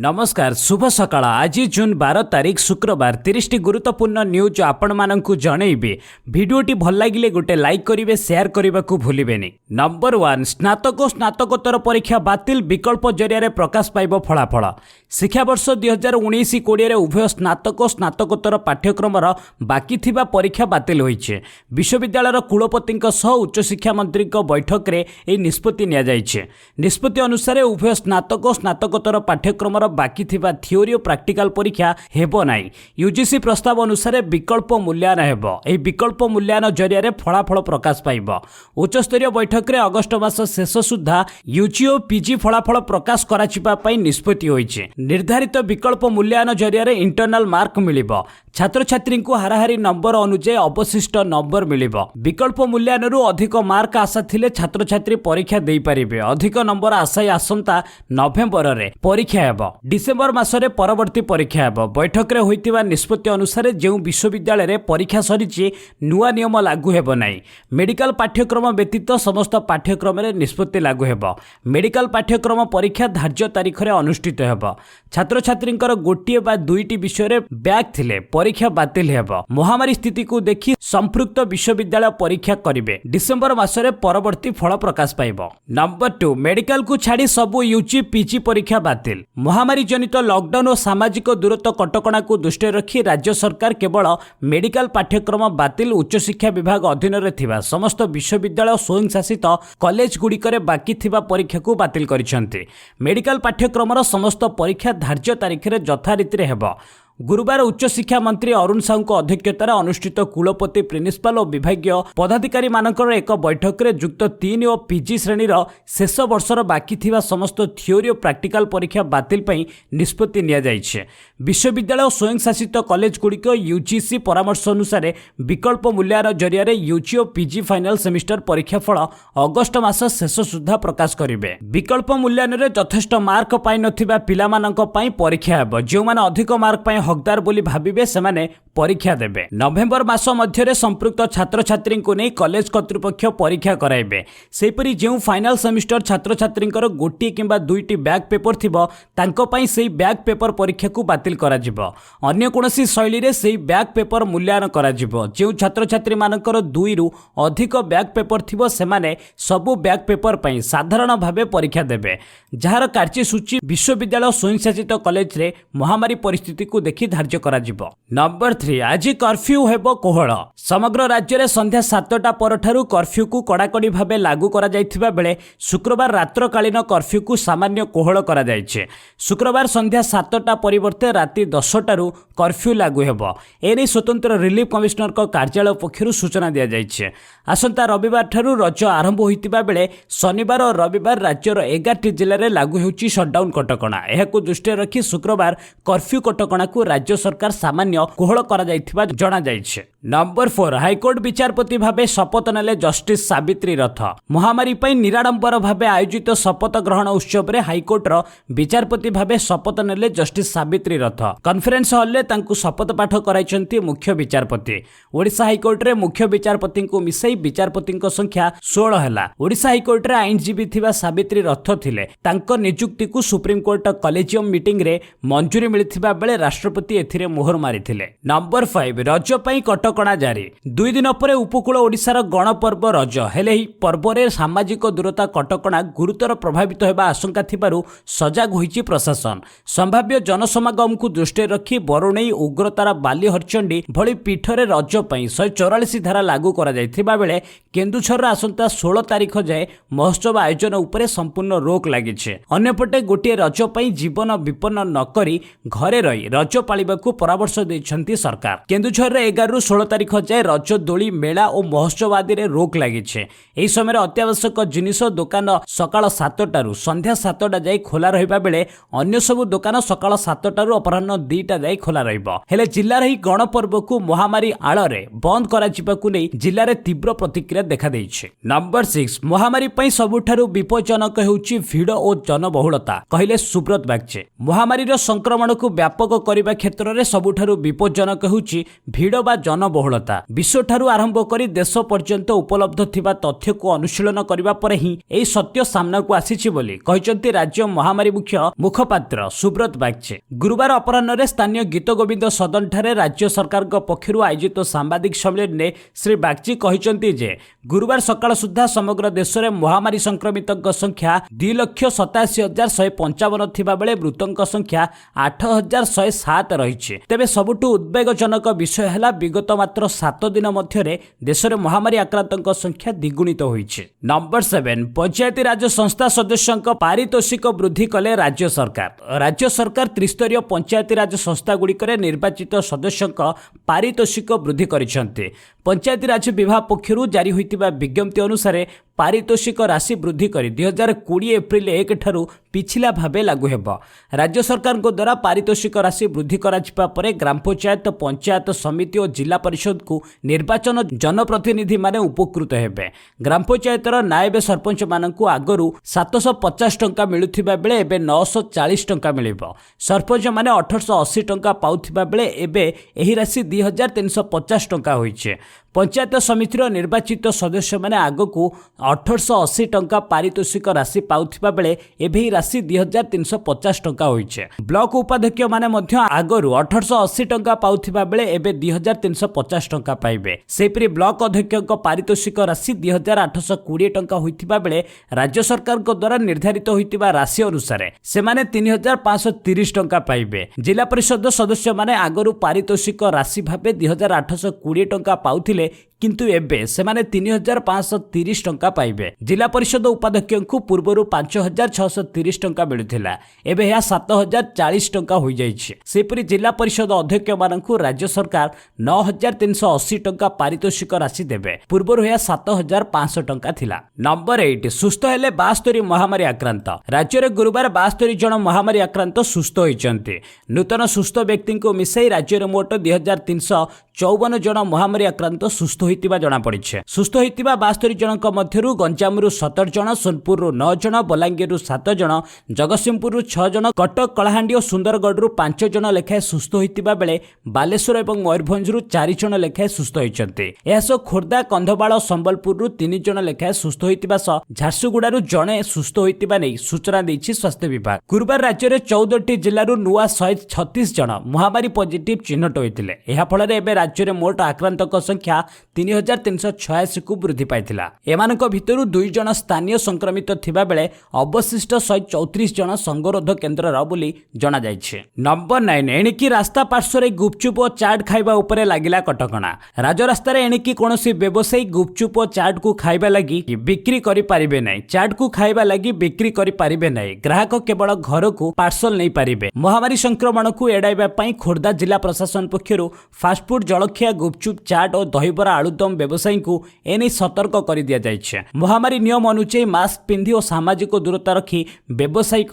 नमस्कार शुभ सकाळ आज जून 12 तारीख शुक्रवार 30 गुरुत्वपूर्ण न्यूज आपण मानकु जनइबे भिडियोटी भल लागिले गोटे लाइक करिवे शेयर करने को भूलिबेनी। नंबर 1 स्नातक और स्नातकोत्तर परीक्षा बातिल विकल्प जरिया प्रकाश पाइब फलाफल। शिक्षा वर्ष 2019-20 उभय स्नातक और स्नातकोत्तर पाठ्यक्रम बाकी थिबा परीक्षा बातिल होइछे। विश्वविद्यालय कुलपति उच्च शिक्षा मंत्री बैठक में यह निष्पत्ति निया जाइछे। निष्पत्ति अनुसार उभय स्नातक और स्नातकोत्तर पाठ्यक्रम बाकी थिबा थियोरी और प्रैक्टिकल परीक्षा हेबो नाही। यूजीसी प्रस्ताव अनुसार विकल्प मूल्यांकन हेबो। एही विकल्प मूल्यांकन जरिया फलाफल प्रकाश पाइब। उच्च स्तरीय बैठक में अगस्ट मास शेष सुधा यूजी और पीजी फलाफल प्रकाश कराचिबा पई निष्पत्ति होइछे। निर्धारित विकल्प मूल्यांकन जरिया इंटरनल मार्क मिलिबो। छात्र छात्री को हाराहारी नंबर अनुसार अवशिष्ट नंबर मिलिबो। विकल्प मूल्यांकन अधिक मार्क आशा थिले छात्र छात्री परीक्षा दे पारिबे। अधिक नंबर आशायी आसंता नवेम्बर रे परीक्षा हेबो। डिसेम्बर मासरे परवर्ती परीक्षा हेबो। बैठक रे होइतिबा निष्पत्ति अनुसार जो विश्वविद्यालय रे परीक्षा सरीची नुआ नियम लागू हेबो नाही। मेडिकल पाठ्यक्रम व्यतीत समस्त पाठ्यक्रम रे निष्पत्ति लागू हेबो। मेडिकल पाठ्यक्रम परीक्षा धार्य तारीख रे अनुष्ठित हेबो। छात्र छात्रींकर गोटिए बा दुईटी विषय रे बैक थिले परीक्षा बातिल हेबो। महामारी स्थिति को देखि संपृक्त विश्वविद्यालय परीक्षा करिवे। डिसेम्बर मासरे परवर्ती फल प्रकाश पाइबो। नंबर 2 मेडिकल को छाड़ी सबु यूजी पीजी परीक्षा बातिल। महामारी जनित लॉकडाउन और सामाजिक दूरत्व कटकणा को दृष्टि रखी राज्य सरकार केवल मेडिकल पाठ्यक्रम बातिल उच्च शिक्षा विभाग अधीन रे थिबा समस्त विश्वविद्यालय स्वयं शासित कॉलेज गुड़िकरे बाकी थिबा परीक्षा को बातिल करिसेंती। मेडिकल पाठ्यक्रम समस्त परीक्षा धार्य तारीख रे यथारीति रे हेबो। गुरुवार उच्च शिक्षा मंत्री अरुण साहू अध्यक्षतार अनुष्ठित कुलपति प्रिंसिपाल और विभागीय पदाधिकारी मानकर एक बैठक में युक्त 3 और पीजी श्रेणीर शेष वर्षर बाकी थिबा समस्त थियोरी और प्रैक्टिकल परीक्षा बातिल पई निष्पत्ति निया जाइछे। विश्वविद्यालय और स्वयं शासित कॉलेज गुड़िक यूजीसी परामर्श अनुसार विकल्प मूल्यांकन जरिया यूजी और पीजी फाइनल सेमिस्टर परीक्षा फल अगस्ट मास शेष सुधा प्रकाश करिवे। विकल्प मूल्यांकन यथेष्ट मार्क पाई नथिबा पिलामानंक पई परीक्षा हेबो। जो माने अधिक मार्क पाई हकदार बोली भाविबे सेमाने परीक्षा देबे। नवेम्बर मास मध्यरे संपृक्त छात्र छात्री को नहीं कॉलेज कर्तृपक्ष परीक्षा कराइबे। सेपरी जो फाइनल सेमिस्टर छात्र छात्रींकर गोटी किंबा दुईटी बैक पेपर थिबो तांको पई सेही बैक पेपर परीक्षा को बातिल करा जिवो। अन्य कोनोसी शैली रे सेही बैक पेपर मूल्यांकन करा जिवो। जो छात्र छात्री मानकर 2 रु अधिक बैक पेपर थिबो सेमाने सबु बैक पेपर पई साधारण भाबे परीक्षा देबे। जहार कार्यसूची विश्वविद्यालय स्वयंशासित कॉलेज रे महामारी परिस्थिति को देखि धार्य करा जिवो। नंबर 3 आज कर्फ्यू हेबो कोहळ। समग्र राज्य रे संध्या 7टा परठारु कर्फ्यू को कड़ाकड़ी भाबे लागू करा जायथिबा बेले शुक्रवार रात्रकालीन कर्फ्यू को सामान्य कोहळ करा जायछे। शुक्रवार संध्या 7टा परिवर्ते राति 10टारु कर्फ्यू लागू हेबो। एने स्वतंत्र रिलीफ कमिश्नर को कार्यालय पक्षरु सूचना दिया जायछे। आसंता रविवार ठारु रज आरंभ होइतिबा बेले शनिवार और रविवार राज्यर 11टी जिल्ला रे लागू हेउची शटडाउन कटकणा। एहाकु दृष्टि रखी शुक्रवार कर्फ्यू कटकणा को राज्य सरकार सामान्य कोहळ करा जायथिबा जणा जायछे। नंबर 4 हाईकोर्ट विचारपति भावे शपथ नेले जस्टिस सावित्री रथ। महामारी पई निराडंबर भावे आयोजित शपथ ग्रहण उत्सव रे हाईकोर्टर विचारपति भावे शपथ नेले जस्टिस सावित्री रथ। कॉन्फ्रेंस हॉल रे तांकु शपथ पाठ कराइछन्ती मुख्य विचारपति। ओडिशा हाईकोर्ट रे मुख्य विचारपति को मिसई विचारपति संख्या 16 हैला। ओडिशा हाईकोर्ट रे आईनजीवी थिबा सावित्री रथ थिले। तांको नियुक्ति को सुप्रीम कोर्ट कॉलेजियम मीटिंग रे मंजूरी मिलिथिबा बेले राष्ट्रपति एथिरे मोहर मारिथिले। नंबर 5 रज पई कटकणा जारी। 2 दिन पर उपकूल ओडिशार गणपर्व रज हेले ही पर्व रे सामाजिक दूरता कटकणा गुरुतर प्रभावित होगा आशंका थिबारु सजाग होइछि प्रशासन। संभाव्य जनसमागम को दृष्टि रखी बरुणेई उग्रतारा बालीहरचंडी भली पीठरे रज पई 144 धारा लागू करा जायथिबा बेले केन्दुझर आसंता 16 तारीख जाए महोत्सव आयोजन उपरे संपूर्ण रोक लागिछे। अन्यपटे गोटे रज पई जीवन विपन्न न करी घरे रही रज पालिबाकू परामर्श दैछन्ती सरकार। केन्दुझर रे 11 रु 16 तारीख जाए रज दोली मेला और महोत्सव आदि रे रोक लागिछे। एही समय अत्यावश्यक जिनिस दुकान सकाळ 7टारु संध्या 7टा जाए खोला रहिबा बेले अन्य सब दुकान सकाळ 7टारु अपराह्न 2टा जाए खोला रहिबो। हेले जिल्ला रे गणपर्व को महामारी आଳରେ बंद करा जिबाकू नै जिल्ला रे तीव्र प्रतिक्रिया देखा दैछे। नंबर 6 महामारी पई सबुठारु विपज्जनक हेउची भीड़ और जनबहुलता कहिले सुब्रत बागचे। महामारी रो संक्रमण को व्यापक करने क्षेत्र में सबुठारु विपज्जनक हेउची भीड़ बा जन ଜନବହୁଳତା विश्वठारु आरंभ करी देश पर्यंत उपलब्ध थिबा तथ्य को अनुशीलन करबा परे ही एही सत्य सामना को आसीछि बोली कहिसंती राज्य महामारी मुख्य मुखपात्र सुब्रत बागचे। गुरुवार अपराह्न स्थानीय गीत गोविंद सदन ठारे राज्य सरकार पक्षरु आयोजित सांबादिक सम्मेलन में श्री बागची कहिसंती जे गुरुवार सकाळ सुद्धा समग्र देश में महामारी संक्रमितों संख्या 2,87,155 थिबा बेले मृतों संख्या 8,107 रही। तेबे सबुठु उद्वेगजनक विषय है विगत मात्र 7 दिन मध्य देश में महामारी आक्रांतों संख्या द्विगुणित होइछे। नंबर 7 पंचायती राज संस्था सदस्यों पारितोषिक वृद्धि कले राज्य सरकार। राज्य सरकार त्रिस्तरीय पंचायती राज संस्था गुड़िकर निर्वाचित सदस्यों पारितोषिक वृद्धि करिसेंते। पंचायती राज विभाग पक्षरु जारी होइतिबा विज्ञप्ति अनुसार पारितोषिक राशि वृद्धि कर 2020 एप्रिल 1 ठारू पिछला भावे लागू हेब। राज्य सरकार द्वारा पारितोषिक राशि वृद्धि कराजिबा परे ग्राम पंचायत पंचायत समिति और जिला परिषद को निर्वाचन जनप्रतिनिधि माने उपकृत हेबे। ग्राम पंचायतर नायब सरपंच मानकु आगरु 750 टंका मिलुथिबा बेले एबे 940 टंका मिलिबो। सरपंच माने 1880 टंका पाउथिबा बेले एबे एही राशि 2350 टंका होइछे। पंचायत समितिर निर्वाचित सदस्य माने आगकू 1880 टंका पारितोषिक राशि पाउथिबा बेले एबे राशि 2350 टंका होइछे। ब्लॉक उपाध्यक्ष माने मध्य आगरु 1880 टंका पाउथिबा बेले एबे 2350 टंका पाइबे। सेपरि ब्लॉक अध्यक्षक पारितोषिक राशि 2820 टंका होइथिबा बेले राज्य सरकार द्वारा निर्धारित होइतिबा राशि अनुसार से माने 3530 टंका पाइबे। जिला परिषद सदस्य माने आगरु पारितोषिक राशि भाबे 2820 टंका पाउथिले किंतु एबे से माने 3530 टंका पाइबे। जिला परिषद उपाध्यक्ष को पूर्वरु 5630 टंका मिलुथिला एबे या 7040 टंका होई जाइछि। सेपरि जिला परिषद अध्यक्ष मानकु राज्य सरकार 9380 टंका पारितोषिक राशि देबे। पूर्वरु या 7500 टंका थिला। नंबर 8 सुस्थ हेले 72 महामारी आक्रांत। राज्य रे गुरुवार 72 जन महामारी आक्रांत सुस्थ होइचंती। नूतन सुस्थ व्यक्ति को मिसाई राज्य रे मोट 2354 जन महामारी आक्रांत सुस्थ होइतिबा जणा पड़िछे। सुस्थ होइतिबा 72 जनक मध्यरु गंजामरु 17 जन, सोनपुरु 9 जन, बलांगीरु 7 जन, जगतसिंहपुरु 6 जन, कटक कलाहांडी और सुंदरगढ़ 5 जन लेखाए सुस्थ होइतिबा बेले बालेश्वर एवं मयूरभंजरु 4 जन लेखाए सुस्थ होइचंते। एहासो खोर्धा, कंधमाल, संबलपुरु 3 जन लेखाए सुस्थ होइतिबा सह झारसुगुड़ारु जणे सुस्थ होइतिबा नै सूचना दैछि स्वास्थ्य विभाग। गुरुवार राज्य में 14टी जिल्लारु नुआ 136 जन महामारी पॉजिटिव चिन्हट होइतिले। एहा फଳରେ एबे राज्य में मोट आक्रांतक संख्या 3386 को वृद्धि पाइथिला। एमानक भितरु 2 जन स्थानीय संक्रमित थिबा बेले अवशिष्ट 134 जन संगरोध केन्द्र बोली जना जाइछे। नंबर 9 एणिकी रास्ता पार्श्व रे गुपचुप और चाट खाइबा उपरे लागिला कटकणा। राजरास्ता रे एणिकी कोनोसी व्यवसायी गुपचुप और चाट को खाइबा लागि बिक्री करि पारिबे नै। चाट को खाइबा लागि बिक्री करि पारिबे नै। ग्राहक केवल घर को पार्सल नहीं पारिबे। महामारी संक्रमण को एडाइबा पई खोर्धा जिला प्रशासन पक्षरु फास्टफूड, जलखिया, गुपचुप, चाट और दहीबरा आलुदम व्यवसायी को एने सतर्क कर दिया जाइछे। महामारी नियम अनुसार मास्क पिंधि और सामाजिक दूरता रखी व्यवसायी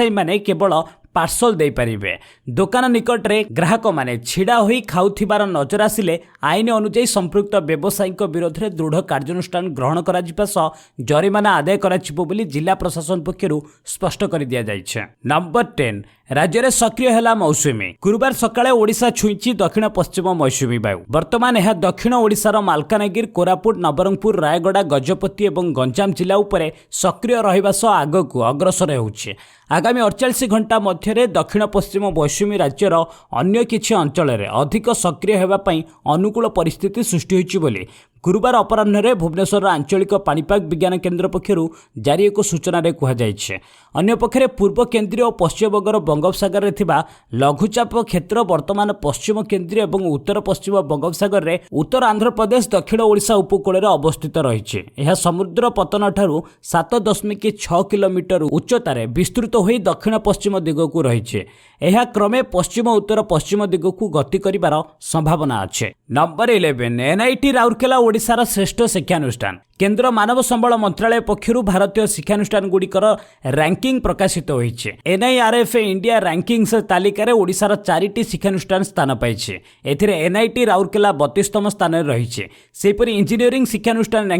माने केवल पार्सल दे पारिबे। दुकान निकट रे ग्राहक माने छिड़ा होई खाउथिबार नजर आसिले आईन अनुसार संपृक्त व्यवसायी विरोध में दृढ़ कार्यानुष्ठान ग्रहण करा जिबा सह जरिमाना आदाय कराजिबो बोली जिला प्रशासन पक्षरु स्पष्ट कर दिया जाइछे। नंबर 10 राज्य में सक्रिय है मौसुमी। गुरुवार सकाळे ओडिशा छुईची दक्षिण पश्चिम मौसुमी वायु। वर्तमान यह दक्षिण ओडिशार मालकानगिरी, कोरापुट, नवरंगपुर, रायगड़ा, गजपति और गंजाम जिला उपरे सक्रिय रहिबा सह आगकू अग्रसर हेउछि। आगामी 48 घंटा मध्य दक्षिण पश्चिम मौसुमी राज्यर अन्य किछि अंचल में अधिक सक्रिय हेबा पई अनुकूल परिस्थिति सृष्टि होइछि बोली गुरुवार अपराह्न भुवनेश्वर आंचलिक पाणीपाग विज्ञान केन्द्र पक्षरु जारी एक सूचना कुहाଯାଇଛି। अन्यपक्षे पूर्व केन्द्रीय और पश्चिमबंगर बंगोपसागर में थिबा लघुचाप क्षेत्र वर्तमान पश्चिम केन्द्रीय और उत्तर पश्चिम बंगोपसागर में उत्तर आंध्र प्रदेश, दक्षिण ओडिशा उपकूल में अवस्थित रही। यह समुद्र पतन ठारू 7.6 किलोमीटर उच्चतार विस्तृत होई दक्षिण पश्चिम दिगकू रही। यह क्रमे पश्चिम उत्तर पश्चिम दिगकू गति करिबार संभावना अछि। नंबर 11 एनआईटी राउरकेला ओडिशार श्रेष्ठ शिक्षानुष्ठान। केंद्र मानव संबल मंत्रालय पक्षरु भारतीय शिक्षानुष्ठान गुड़िकर रैंकिंग प्रकाशित होइछे। एनआईआरएफ इंडिया रैंकिंग्स तालिकार ओडिशार 4टी शिक्षानुष्ठान स्थान पाइछे। एथिरे एनआईटी राउरकेला 32तम स्थान रहिछे। सेपरि इंजीनियरिंग शिक्षानुष्ठान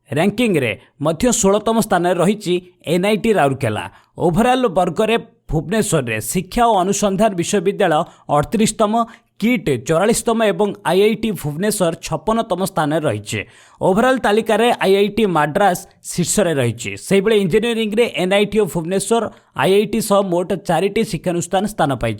रैंकिंग रे मध्य 16तम स्थान रही एनआईटी राउरकेला। ओभरऑल वर्ग रे भुवनेश्वर रे शिक्षा और अनुसंधान विश्वविद्यालय 38तम, किट 44तम एवं आईआईटी भुवनेश्वर 56तम स्थान रही। ओभरऑल तालिकार आईआईटी माड्रास शीर्ष रही। से इंजीनियरिंग रे एनआईटी भुवनेश्वर आईआईटी सह मोट 4टी शिक्षानुष्ठान स्थान पाई।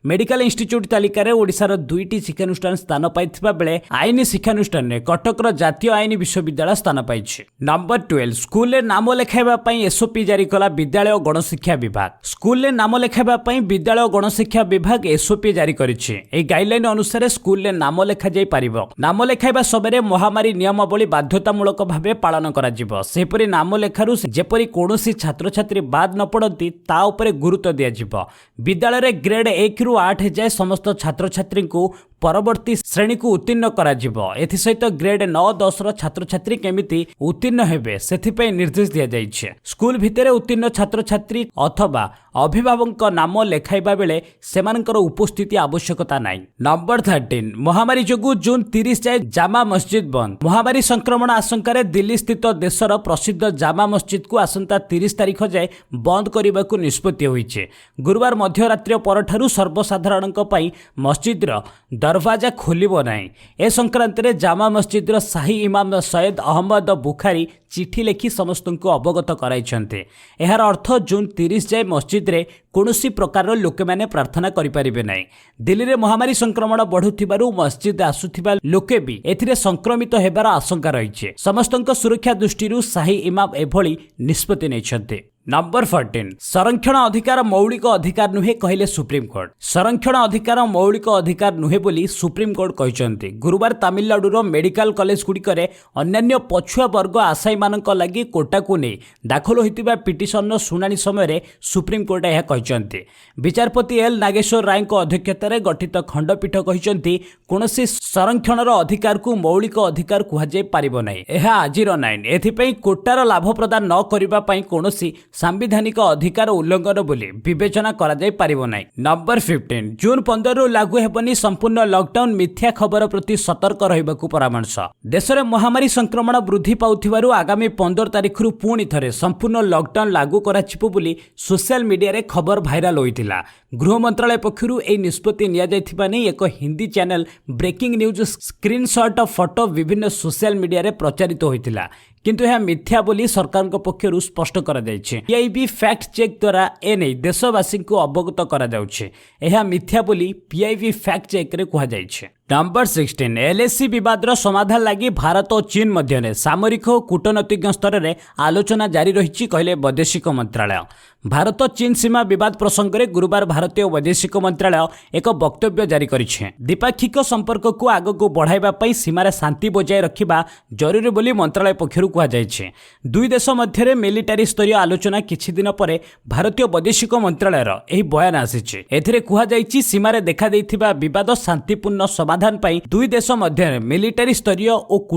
मेडिकल इंस्टीट्यूट तालिकार ओडिशार 2टी शिक्षानुष्ठान स्थान पाइथिबा बेले आईन शिक्षानुष्ठान में कटकर जातीय आईन विश्वविद्यालय स्थान पाई। नंबर 12 स्कूल रे नाम लेखाइबा पई एसओपी जारी कला विद्यालय और गणशिक्षा विभाग। स्कूल रे नाम लेखाइबा पई विद्यालय और गणशिक्षा विभाग एसओपी जारी करिछि। ए गाइडलाइन अनुसार स्कूल रे नाम लेखा जाई परिबो। नाम लेखाइबा समय महामारी नियमावली बाध्यतामूलक भावे पालन करा जिवो। सेपरि नाम लेखारु जेपरि कोनोसी छात्र छात्री बाद न पड़ती ता उपरे गुरुत्व दिया जिवो। विद्यालय रे ग्रेड 1 रु 8 जाए समस्त छात्र छात्री को परवर्ती श्रेणी को उत्तीर्ण करा जिवो। एथि सहित ग्रेड 9-10 रो छात्र छात्री केमिति उत्तीर्ण हेबे सेथिपై निर्देश दिया जाइछे। स्कूल भितरे उत्तीर्ण छात्र छात्री अथवा अभिभावक नाम लेखाइबा बेले सेमानकर उपस्थिति आवश्यकता नाही। नंबर 13 महामारी जोगु जून 30 जाए जामा मस्जिद बंद। महामारी संक्रमण आशंका दिल्ली स्थित देशर प्रसिद्ध जामा मस्जिद को आसंता 30 तारिख जाए बंद करने को निष्पत्ति होइछे। गुरुवार मध्यरात्रि परठारु सर्वसाधारणक पई मस्जिदर दरवाजा खोलिबो नाही। ए संक्रांत रे जामा मस्जिदर शाही इमाम सैयद अहमद बुखारी चिठी लेखि समस्त को अवगत कराइछन्ते। एहार अर्थ जून 30 जाए मस्जिद रे कोनोसी प्रकार लोके माने प्रार्थना करि परिबे नाही। दिल्ली रे महामारी संक्रमण बढ़ुथिबारु मस्जिद आसुथिबा लोके भी एथिरे संक्रमित हेबार आशंका रहिछे। समस्तक सुरक्षा दृष्टिरु शाही इमाम एभली निष्पत्ति नेछन्ते। नंबर 14 संरक्षण अधिकार मौलिक अधिकार नुहे कहले सुप्रीम कोर्ट। संरक्षण अधिकार मौलिक अधिकार नुहे बोली सुप्रीम कोर्ट कहते। गुरुवार तमिलनाडुर मेडिकल कॉलेज गुड़िकरे अन्य पछुआ वर्ग आशायी मानक लगी कोटा को नहीं दाखल होइतिबा पिटिशन शुणाणी समय सुप्रीम कोर्ट यह कहते। विचारपति एल नागेश्वर राय अध्यक्षतार गठित खंडपीठ कहते कौनसी संरक्षण अधिकार को मौलिक अधिकार कहुई पारिब नहीं। यह आजिर नाइन एथिपई कोटार लाभ प्रदान न करने कौनसी सांविधानिक अधिकार उल्लंघन बोली विवेचना करा जाय पारिबो नाही। नंबर 15 जून 15 रु लागू हेबनी संपूर्ण लॉकडाउन मिथ्या खबर प्रति सतर्क रहिबाकू परामर्श। देश में महामारी संक्रमण वृद्धि पाउथिबारु आगामी 15 तारिख रु पुणी थरे संपूर्ण लॉकडाउन लागू कराचिबो बोली सोशल मीडिया रे खबर भाइराल होइतिला। गृह मंत्रालय पक्षरु ए निष्पत्ति निया जायथिबा नै एक Hindi channel breaking news screenshot photo विभिन्न सोशल मीडिया रे प्रचारित होइतिला किंतु यह मिथ्या बोली सरकार पक्षरु स्पष्ट करा जायछि। पीआईबी फैक्ट चेक द्वारा एने देशवासी को अवगत करा जाउछि। यह मिथ्या बोली पीआईबी फैक्ट चेक रे कहा जायछि। नंबर 16 एलएसी विवाद समाधान लगी भारत और चीन मध्य सामरिक और कूटनैतिक स्तर में आलोचना जारी रही कहले वैदेशिक मंत्रालय। भारत चीन सीमा विवाद प्रसंग में गुरुवार भारतीय वैदेशिक मंत्रालय एक वक्तव्य जारी करिछे। द्विपाक्षिक संपर्क को आगक बढ़ाइबा सीमार शांति बजाय रखा जरूरी बोली मंत्रालय पक्षरु कहा जायछि। दुई देश मध्य मिलिटारी स्तरीय आलोचना किछि दिन पर भारतीय वैदेशिक मंत्रालयर एही बयान आसिछि। एथिरे कहा जायछि सीमार देखा देइथिबा विवाद शांतिपूर्ण समाधान पाई दुई देश मध्य मिलिटारी स्तरीय और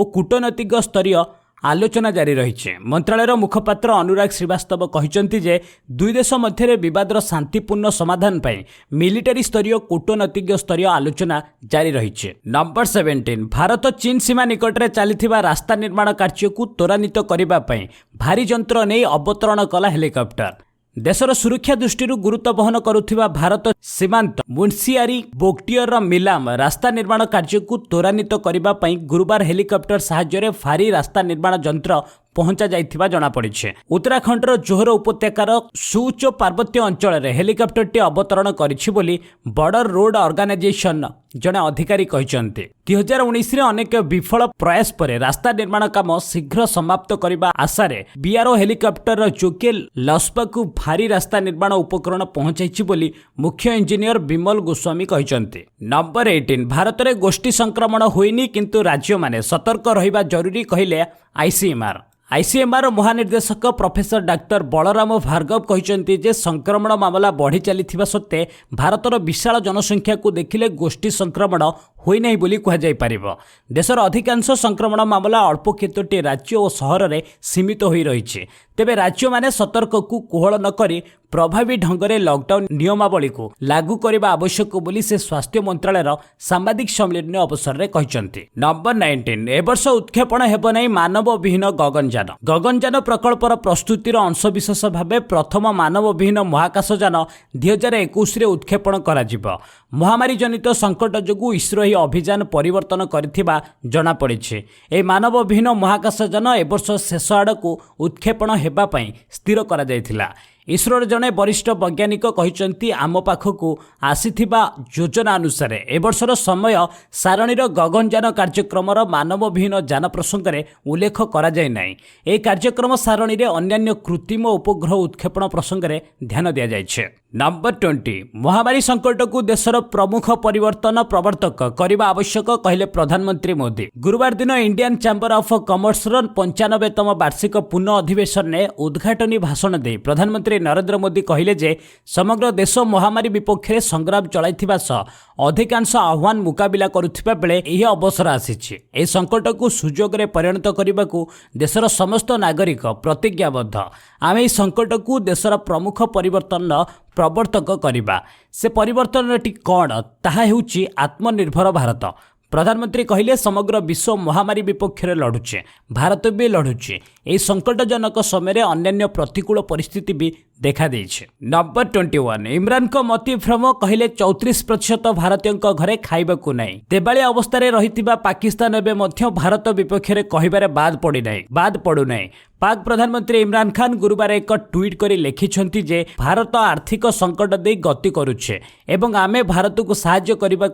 कूटनैतिक स्तरीय आलोचना जारी रही। मंत्रालयर मुखपात्र अनुराग श्रीवास्तव कहते जे दुई देश मध्य विवादर शांतिपूर्ण समाधान पाई मिलिटारी स्तरीय कूटनैतिक स्तरीय आलोचना जारी रही। नंबर 17 भारत चीन सीमा निकट में चलता रास्ता निर्माण कार्य को त्वरान्वित करने भारी जंत्र नहीं अवतरण कला हेलिकॉप्टर। देशर सुरक्षा दृष्टि गुरुत्व बहन करुथिबा भारत सीमांत मुंशियारी बोक्टियर मिलाम रास्ता निर्माण कार्य को त्वरान्वित करने गुरुवार हेलिकॉप्टर साहाय्य भारी रास्ता निर्माण जंत्र पहुंचा जाइथिबा जणा पड़िछे। उत्तराखंडर जोहर उपत्यकार सुउच्च पार्वत्य अंचल में हेलिकॉप्टर टी अवतरण करिछि बोली बॉर्डर रोड ऑर्गेनाइजेशन जणे अधिकारी कहते। 2019 अनेक विफल प्रयास पर रास्ता निर्माण काम शीघ्र समाप्त करने आशारे बीआरओ हेलिकॉप्टर जोके लस्पा को भारी रास्ता निर्माण उपकरण पहुंचाइछि बोली मुख्य इंजीनियर विमल गोस्वामी कहते। नंबर 18 भारत में गोष्ठी संक्रमण होइनी किंतु राज्य माने सतर्क रहिबा जरूरी कहले आईसीएमआर महानिर्देशक प्रोफेसर डाक्टर बलराम भार्गव कहते जे संक्रमण मामला बढ़ी चली सत्वे भारतर विशाल जनसंख्या को देखिले गोष्ठी संक्रमण होई नहीं बोली कह जाय परिबो। देशर अधिकांश संक्रमण मामला अल्प केतोटी राज्य और सहर में सीमित होई रहिछे। तेबे राज्य माने सतर्क को कोहल न करी प्रभावी ढंगरे लॉकडाउन नियमावली को लागू करने आवश्यक बोली से स्वास्थ्य मंत्रालय सांबादिक सम्मेलन अवसर में कहते। नंबर 19 ए वर्ष उत्क्षेपण हेब नहीं मानव विहीन गगनयान। गगनयान प्रकल्पर प्रस्तुतिर अंशविशेष भाव प्रथम मानव विहीन महाकाशयान 2021 उत्क्षेपण करा। महामारी जनित संकट जोगु इसरो ही अभियान परिवर्तन करिथिबा जणा पड़िछि। ए मानव विहीन महाकाशयान ए वर्ष शेष आड़कू उत्क्षेपण हेबा पई स्थिर करा जायथिला। इसरोर जड़े वरिष्ठ वैज्ञानिक कहते आम पाखक आसीथिबा योजना अनुसार ए वर्षर समय सारणीर गगनयान कार्यक्रम मानव विहीन यान प्रसंग में उल्लेख करा जाय नाही। ए कार्यक्रम सारणी रे अन्यान्य कृत्रिम उपग्रह उत्क्षेपण प्रसंग में ध्यान दिया जायछे। नंबर 20 महामारी संकट को देशर प्रमुख परिवर्तन प्रवर्तक करने आवश्यक कहले प्रधानमंत्री मोदी। गुरुवार दिन इंडियन चैंबर ऑफ कॉमर्स 95तम वार्षिक पुनः अधिवेशन में उद्घाटनी भाषण दे प्रधानमंत्री नरेंद्र मोदी कहले जे समग्र देश महामारी विपक्ष में संग्राम चलाइथिबा सह अधिकांश आह्वान मुकाबिला करुथिबा बेले एही अवसर आसीछि। ए संकट को सुजोग रे परिणत करने को देशर समस्त नागरिक प्रतिज्ञाबद्ध। आम एही संकट को देशर प्रमुख परिवर्तन प्रवर्तक करबा। से परिवर्तनटी कौन ताहा हेउछि आत्मनिर्भर भारत। प्रधानमंत्री कहले समग्र विश्व महामारी विपक्ष में लड़ुचे, भारत भी लड़ुचे। यह संकटजनक समय अन्यान्य प्रतिकूल परिस्थिति भी देखा देइछे। नंबर 21 इमरान को मती भ्रम कहले 34% भारतीयों घरे खाइबाकू नहीं। देवालिया अवस्था रहितिबा पाकिस्तान एबे मध्य भारत विपक्ष में कहिबारे बाद पड़ू नहीं। पाक प्रधानमंत्री इमरान खान गुरुवार एक ट्वीट करी लिखिछंती जे भारत आर्थिक संकट दे गति करुछे एवं आमे भारत को सहाय्य करने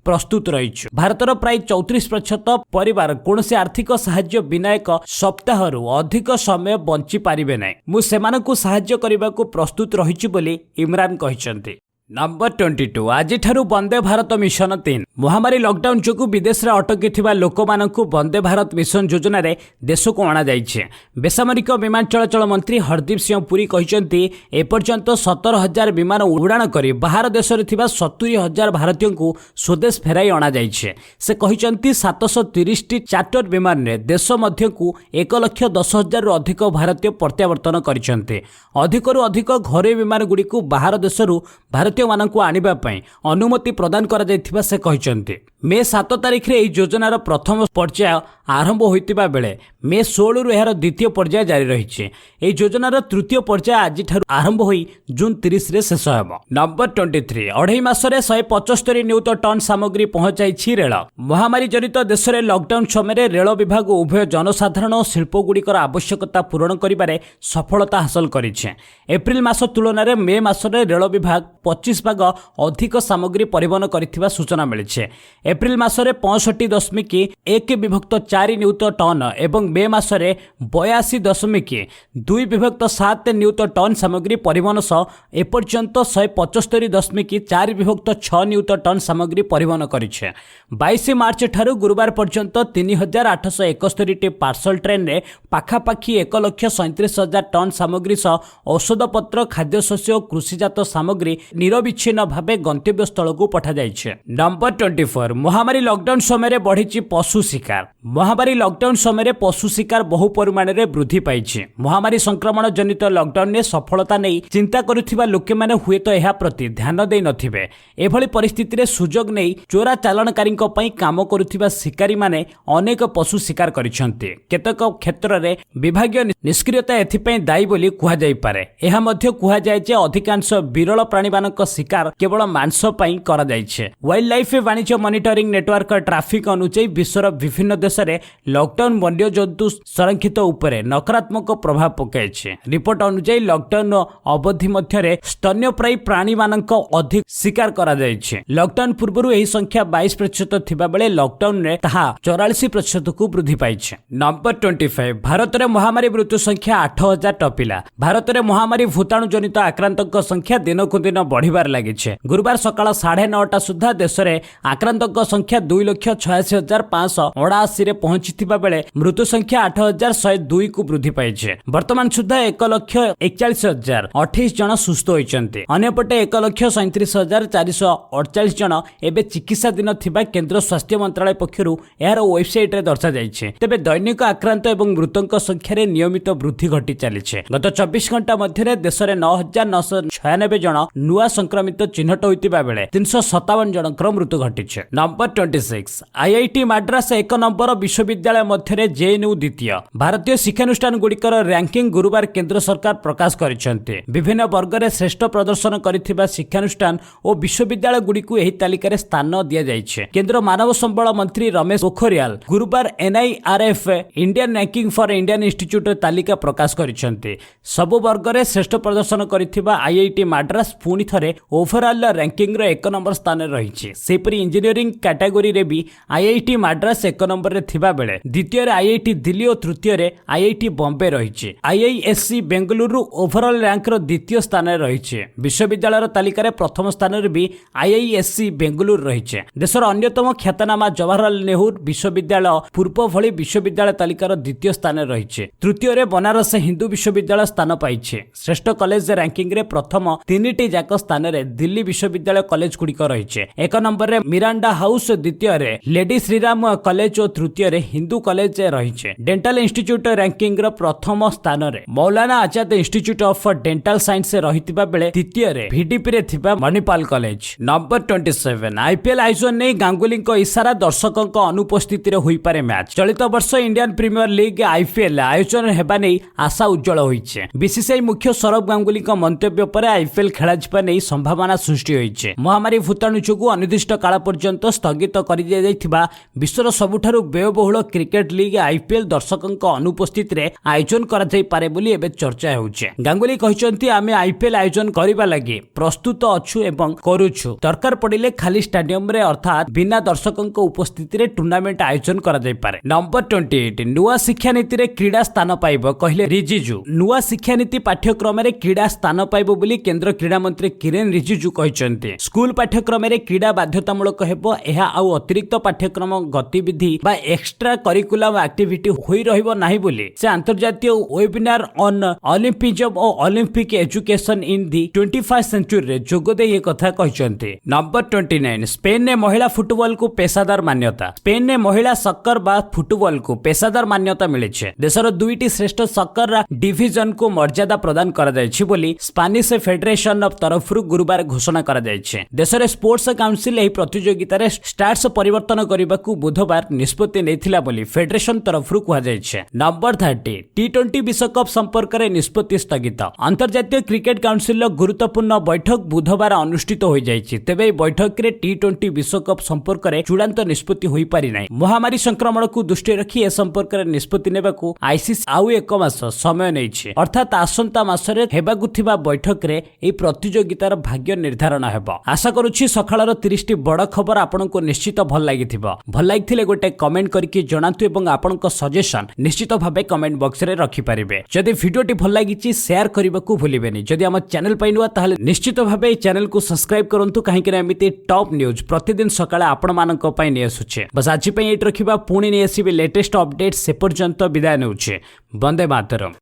प्रस्तुत रहिछु। भारतर प्राय 34% परिवार कौनसी आर्थिक सहाय्य बिना एक सप्ताह अधिक समय बंची पारिबे नहीं। मु सेमानकु सहाय्य करने प्रस्तुत रहिछु बोली इमरान कहिसंती। नंबर 22 आज ठारू वंदे भारत मिशन 3 महामारी लॉकडाउन जोगु विदेश रे अटकी लोक मानकु वंदे भारत मिशन योजना रे देश को अणा जाइछे। बेसामरिक विमान चलाचल मंत्री हरदीप सिंह पुरी कहिसंती एपर्यंत 17,000 विमान उड़ाण करी बाहर देश रे थिबा 70,000 भारतीयों को स्वदेश फेराई अणा जाइछे। से कहिसंती 730 टी चार्टर विमान रे देश मध्य को 1,10,000 रु अधिक भारतीय प्रत्यावर्तन करिसंती। अधिकरु अधिक घरोई विमान गुडी को बाहर देश रु भारतीय मानकु आनिबा पई अनुमति प्रदान करा जायथिबा से कहिसंती। मे 7 तारिख रे एही योजनार प्रथम पर्याय आरंभ होइतिबा बेले मे 16 रु एहार द्वितीय पर्याय जारी रहिछे। एही योजनार तृतीय पर्याय आज ठारू आरंभ होई जून 30 रे शेष हेबो। नंबर 23 अढ़ाई मासरे 175 नियुत टन सामग्री पहुंचाइछि रेल। महामारी जनित देश रे लॉकडाउन समय रेल विभाग उभय जनसाधारण और शिल्पगुड़िकर आवश्यकता पूरण करिबारे सफलता हासिल करिछे। एप्रिल मास तुलन में मे मासरे रेल विभाग 25 भाग अधिक सामग्री परिवहन करिथिबा सूचना मिलिछे। एप्रिल मासरे 65.1/4 नियुत टन एवं मे मासरे 82.2/7 नियुत टन सामग्री परिवहन सह एपर्यंत 175.4/6 नियुत टन सामग्री परिवहन करिछे। 22 मार्च ठारू गुरुवार पर्यंत 3,871 टी पार्सल ट्रेन रे पाखापाखि 1,37,000 टन सामग्री सह औषधपत्र खाद्यशस्य और कृषिजात सामग्री निरविच्छिन्न भावे गंतव्य स्थल को पठा जाइछे। नंबर 24 महामारी लॉकडाउन समय बढ़ी पशु शिकार। महामारी लॉकडाउन समय पशु शिकार बहु परिमाण में वृद्धि पाई। महामारी संक्रमण जनित लॉकडाउन ने सफलता नहीं चिंता करुथिबा लोके माने हुए तो यह प्रति ध्यान दे नथिबे। एभली परिस्थिति रे सुजोग नहीं चोरा चालाणकारी काम करुथिबा शिकारी माने अनेक पशु शिकार करिसंती। केतक क्षेत्र में विभागीय निष्क्रियता एथिपई दायी बोली कुहा जाई पारे। एहा मध्य कुहा जाय जे अधिकांश विरल प्राणी मानक शिकार केवल मांस पई करा जाइछे। वाइल्ड लाइफ वाणिज्य मॉनिटरिंग नेटवर्क ट्राफिक अनुसार विश्वर विभिन्न देश में लॉकडाउन वन्य जंतु संरक्षित उपरे नकारात्मक प्रभाव पकाइछे। रिपोर्ट अनुसार लॉकडाउन अवधि मध्य स्तन्यप्रायी प्राणी मानक अधिक शिकार करा जाइछे। लॉकडाउन पूर्व यह संख्या 22% थिबा बेले लॉकडाउन रे ताहा 44% को वृद्धि पाइछे। नंबर 25 भारत में महामारी मृत्यु संख्या 8,000 टपिला। भारत में महामारी भूताणु जनित आक्रांतों संख्या दिन को दिन बढ़िबार लागिछे। गुरुवार सकाळ 9:30 सुधा देश में आक्रांतों संख्या 2,86,579 रे पहुंचीथिबा बेले मृत्यु ସଂଖ୍ୟା 8102 କୁ ବୃଦ୍ଧି ପାଇଛି। ବର୍ତ୍ତମାନ ସୁଦ୍ଧା 1,41,028 ଜଣ ସୁସ୍ଥ ହୋଇଛନ୍ତି। ଅନ୍ୟପଟେ 1,37,448 ଜଣ ଏବେ ଚିକିତ୍ସାଧୀନ ଥିବା କେନ୍ଦ୍ର ସ୍ୱାସ୍ଥ୍ୟ ମନ୍ତ୍ରାଳୟ ପକ୍ଷରୁ ଏହାର ୱେବସାଇଟରେ ଦର୍ଶାଯାଇଛି। ତେବେ ଦୈନିକ ଆକ୍ରାନ୍ତ ଏବଂ ମୃତଙ୍କ ସଂଖ୍ୟାରେ ନିୟମିତ ବୃଦ୍ଧି ଘଟି ଚାଲିଛି। ଗତ 24 ଘଣ୍ଟା ମଧ୍ୟରେ ଦେଶରେ 9,996 ଜଣ ନୂଆ ସଂକ୍ରମିତ ଚିହ୍ନଟ ହୋଇଥିବା ବେଳେ 357 ଜଣଙ୍କର ମୃତ୍ୟୁ ଘଟିଛି। ନମ୍ବର 26 ଆଇଆଇଟି ମାଡ୍ରାସ 1 ନମ୍ବର ବିଶ୍ୱବିଦ୍ୟାଳୟ ମଧ୍ୟରେ ଜେଏନ୍ୟୁ ଦ୍ୱିତୀୟ। ଭାରତୀୟ ଶିକ୍ଷାନୁଷ୍ଠାନଗୁଡ଼ିକର ରାଙ୍କିଂ ଗୁରୁବାର କେନ୍ଦ୍ର ସରକାର ପ୍ରକାଶ କରିଛନ୍ତି। ବିଭିନ୍ନ ବର୍ଗରେ ଶ୍ରେଷ୍ଠ ପ୍ରଦର୍ଶନ କରିଥିବା ଶିକ୍ଷାନୁଷ୍ଠାନ ଓ ବିଶ୍ୱବିଦ୍ୟାଳୟଗୁଡ଼ିକୁ ଏହି ତାଲିକାରେ ସ୍ଥାନ ଦିଆଯାଇଛି। କେନ୍ଦ୍ର ମାନବ ସମ୍ବଳ ମନ୍ତ୍ରୀ ରମେଶ ପୋଖରିଆଲ ଗୁରୁବାର NIRF Indian ranking for Indian ଇନଷ୍ଟିଚ୍ୟୁଟ୍ର ତାଲିକା ପ୍ରକାଶ କରିଛନ୍ତି। ସବୁ ବର୍ଗରେ ଶ୍ରେଷ୍ଠ ପ୍ରଦର୍ଶନ କରିଥିବା ଆଇଆଇଟି ମାଡ୍ରାସ ପୁଣି ଥରେ ଓଭରଅଲ୍ ରାଙ୍କିଂର 1 ନମ୍ବର ସ୍ଥାନରେ ରହିଛି। ସେହିପରି ଇଞ୍ଜିନିୟରିଂ କ୍ୟାଟାଗୋରୀରେ ବି ଆଇଆଇଟି ମାଡ୍ରାସ 1 ନମ୍ବରରେ ଥିବା ବେଳେ ଦ୍ୱିତୀୟରେ ଆଇଆଇଟି ଦିଲ୍ଲୀ ଓ ତୃତୀୟରେ ଆଇଆଇଟି ବମ୍ବେ ରହିଛି। ଆଇଆଇଏସ୍ସି ବେଙ୍ଗାଲୁରୁ ଓଭରଅଲ୍ ରାଙ୍କର ଦ୍ୱିତୀୟ ସ୍ଥାନରେ ରହିଛି। ବିଶ୍ୱବିଦ୍ୟାଳୟର ତାଲିକାରେ ପ୍ରଥମ ସ୍ଥାନରେ ବି ଆଇଆଇଏସ୍ସି ବେଙ୍ଗାଲୁରୁ ରହିଛି। ଦେଶର ଅନ୍ୟତମ ଖ୍ୟାତନାମା ଜବାହରଲାଲ ନେହେରୁ ବିଶ୍ୱବିଦ୍ୟାଳୟ ପୂର୍ବ ଭଳି ବିଶ୍ୱବିଦ୍ୟାଳୟ ତାଲିକାର ଦ୍ୱିତୀୟ ସ୍ଥାନରେ ରହିଛି। ତୃତୀୟରେ ବନାରସ ହିନ୍ଦୁ ବିଶ୍ୱବିଦ୍ୟାଳୟ ସ୍ଥାନ ପାଇଛି। ଶ୍ରେଷ୍ଠ କଲେଜ ରାଙ୍କିଂରେ ପ୍ରଥମ 3ଟି ଯାକ ସ୍ଥାନରେ ଦିଲ୍ଲୀ ବିଶ୍ୱବିଦ୍ୟାଳୟ କଲେଜ ଗୁଡ଼ିକ ରହିଛି। 1 ନମ୍ବରରେ ମିରାଣ୍ଡା ହାଉସ, ଦ୍ୱିତୀୟରେ ଲେଡି ଶ୍ରୀରାମ କଲେଜ ଓ ତୃତୀୟରେ ହିନ୍ଦୁ କଲେଜ ରହିଛି। ଡେଣ୍ଟାଲ ଇନଷ୍ଟିଚ୍ୟୁଟ ରାଙ୍କିଂର ପ୍ରଥମ ସ୍ଥାନରେ Maulana Azad institute of dental science ରହିଥିବା ବେଳେ ତୃତୀୟରେ ଭିଡିପିରେ ଥିବା ମଣିପାଲ କଲେଜ। ନମ୍ବର 27 ଆଇପିଏଲ୍ ଆୟୋଜନ ନେଇ ଗାଙ୍ଗୁଲିଙ୍କ ଇସାରା, ଦର୍ଶକଙ୍କ ଅନୁପସ୍ଥିତିରେ ହୋଇପାରେ ମ୍ୟାଚ୍। ଚଳିତ ବର୍ଷ ଇଣ୍ଡିଆନ୍ ପ୍ରିମିୟର ଲିଗ୍ ଆଇପିଏଲ୍ ଆୟୋଜନ ହେବା ନେଇ ଆଶା ଉଜ୍ଜଳ ହୋଇଛି। ବିସିସିଆଇ ମୁଖ୍ୟ ସୌରଭ ଗାଙ୍ଗୁଲିଙ୍କ ମନ୍ତବ୍ୟ ପରେ ଆଇପିଏଲ୍ ଖେଳାଯିବା ନେଇ ସମ୍ଭାବନା ସୃଷ୍ଟି ହୋଇଛି। ମହାମାରୀ ଭୂତାଣୁ ଯୋଗୁଁ ଅନିର୍ଦ୍ଦିଷ୍ଟ କାଳ ପର୍ଯ୍ୟନ୍ତ ସ୍ଥଗିତ କରିଦିଆଯାଇଥିବା ବିଶ୍ୱର ସବୁଠାରୁ ବ୍ୟୟବହୁଳ କ୍ରିକେଟ ଲିଗ୍ ଆଇପିଏଲ୍ ଦର୍ଶକଙ୍କ ଅନୁପସ୍ଥିତିରେ ଆୟୋଜନ କରାଯାଇପାରେ ବୋଲି ଏବେ ଚର୍ଚ୍ଚା ହେଉଛି। ଗାଙ୍ଗୁଲି କହିଛନ୍ତି, ଆମେ ଆଇପିଏଲ୍ ଆୟୋଜନ କରିବା ଲାଗି ପ୍ରସ୍ତୁତ ଅଛୁ ଏବଂ କରୁଛୁ। ଦରକାର ପଡ଼ିଲେ ଖାଲି ଷ୍ଟାଡିୟମରେ ଅର୍ଥାତ୍ ବିନା ଦର୍ଶକଙ୍କ ଉପସ୍ଥିତିରେ ଟୁର୍ଣ୍ଣାମେଣ୍ଟ ଆୟୋଜନ କରାଯାଇପାରେ। ନମ୍ବର 28 ନୂଆ ଶିକ୍ଷାନୀତିରେ କ୍ରୀଡ଼ା ସ୍ଥାନ ପାଇବ କହିଲେ ରିଜିଜୁ। ନୂଆ ଶିକ୍ଷାନୀତି ପାଠ୍ୟକ୍ରମରେ କ୍ରୀଡ଼ା ସ୍ଥାନ ପାଇବ ବୋଲି କେନ୍ଦ୍ର କ୍ରୀଡ଼ାମନ୍ତ୍ରୀ କିରେନ୍ ରିଜିଜୁ କହିଛନ୍ତି। ସ୍କୁଲ ପାଠ୍ୟକ୍ରମରେ କ୍ରୀଡ଼ା ବାଧ୍ୟତାମୂଳକ ହେବ। ଏହା ଆଉ ଅତିରିକ୍ତ ପାଠ୍ୟକ୍ରମ ଗତିବିଧି ବା ଏକ୍ସଟ୍ରା କରିକୁଲାମ ଆକ୍ଟିଭିଟି ହୋଇ ରହିବ ନାହିଁ ବୋଲି ସେ ଆନ୍ତର୍ଜାତୀୟ ୱେବିନାର ଅନ୍ ଅଲିମ୍ପିଜମ ଓ Olympic education in the 21st ସେଞ୍ଚୁରୀରେ ଯୋଗଦେଇ ଏକଥା କହିଛନ୍ତି। ନମ୍ବର 29 ସ୍ପେନରେ ମହିଳା ଫୁଟବଲକୁ ପେସାଦାର ମାନ୍ୟତା। ସ୍ପେନରେ ମହିଳା ସକର ବା ଫୁଟବଲକୁ ପେସାଦାର ମାନ୍ୟତା ମିଳିଛି। ଦେଶର 2ଟି ଶ୍ରେଷ୍ଠ ସକର ଡିଭିଜନକୁ ମର୍ଯ୍ୟାଦା ପ୍ରଦାନ କରାଯାଇଛି ବୋଲି ସ୍ପାନିଶ ଫେଡେରେସନ ତରଫରୁ ଗୁରୁବାର ଘୋଷଣା କରାଯାଇଛି। ଦେଶରେ ସ୍ପୋର୍ଟସ କାଉନସିଲ ଏହି ପ୍ରତିଯୋଗିତାରେ ଷ୍ଟାଟସ୍ ପରିବର୍ତ୍ତନ କରିବାକୁ ବୁଧବାର ନିଷ୍ପତ୍ତି ନେଇଥିଲା ବୋଲି ଫେଡେରେସନ ତରଫରୁ କୁହାଯାଇଛି। ନମ୍ବର 30 ଟି20 ବିଶ୍ୱକପ ସମ୍ପର୍କରେ ନିଷ୍ପତ୍ତି ସ୍ଥଗିତ। ଅନ୍ତର୍ଜାତୀୟ କ୍ରିକେଟ କାଉନସିଲର ଗୁରୁତ୍ୱପୂର୍ଣ୍ଣ ବୈଠକ ବୁଧବାର ଅନୁଷ୍ଠିତ ହୋଇଯାଇଛି। ତେବେ ଏହି ବୈଠକରେ ଟି20 ବିଶ୍ୱକପ ସମ୍ପର୍କରେ ଚୂଡ଼ାନ୍ତ ନିଷ୍ପତ୍ତି ହୋଇପାରି ନାହିଁ। ମହାମାରୀ ସଂକ୍ରମଣକୁ ଦୃଷ୍ଟିରେ ରଖି ଏ ସମ୍ପର୍କରେ ନିଷ୍ପତ୍ତି ନେବାକୁ ଆଇସିସି ଆଉ 1 ମାସ ସମୟ ନେଇଛି। ଅର୍ଥାତ୍ ଆସନ୍ତା ମାସରେ ହେବାକୁ ଥିବା ବୈଠକରେ ଏହି ପ୍ରତିଯୋଗିତାର ଭାଗ୍ୟ ନିର୍ଦ୍ଧାରଣ ହେବ। ଆଶା କରୁଛି ସକାଳର 30ଟି ବଡ଼ ଖବର ଆପଣଙ୍କୁ ନିଶ୍ଚିତ ଭଲ ଲାଗିଥିବ। ଭଲ ଲାଗିଥିଲେ ଗୋଟେ କମେଣ୍ଟ କରିକି ଜଣାନ୍ତୁ ଏବଂ ଆପଣଙ୍କ ସଜେସନ ନିଶ୍ଚିତ ଭାବେ କମେଣ୍ଟ ବକ୍ସରେ ରଖିପାରିବେ। ଯଦି ଭିଡ଼ିଓଟି ଭଲ ଲାଗିଛି ସେୟାର କରିବାକୁ ଭୁଲିବେନି। ଯଦି ଆମ ଚ୍ୟାନେଲ ପାଇଁ ନୂଆ ତାହେଲେ ନିଶ୍ଚିତ ଭାବେ ଏହି ଚ୍ୟାନେଲକୁ ସବସ୍କ୍ରାଇବ କରନ୍ତୁ, କାହିଁକି ନା ଏମିତି ଟପ୍ ନ୍ୟୁଜ୍ ପ୍ରତିଦିନ ସକାଳେ ଆପଣମାନଙ୍କ ପାଇଁ ନେଇ ଆସୁଛେ। ବସ୍ ଆଜି ପାଇଁ ଏଇଠି ରଖିବା, ପୁଣି ନେଇ ଆସିବି ଲେଟେଷ୍ଟ ଅପଡେଟ୍। ସେ ପର୍ଯ୍ୟନ୍ତ ବିଦାୟ ନେଉଛି। ବନ୍ଦେ ମାତରମ୍।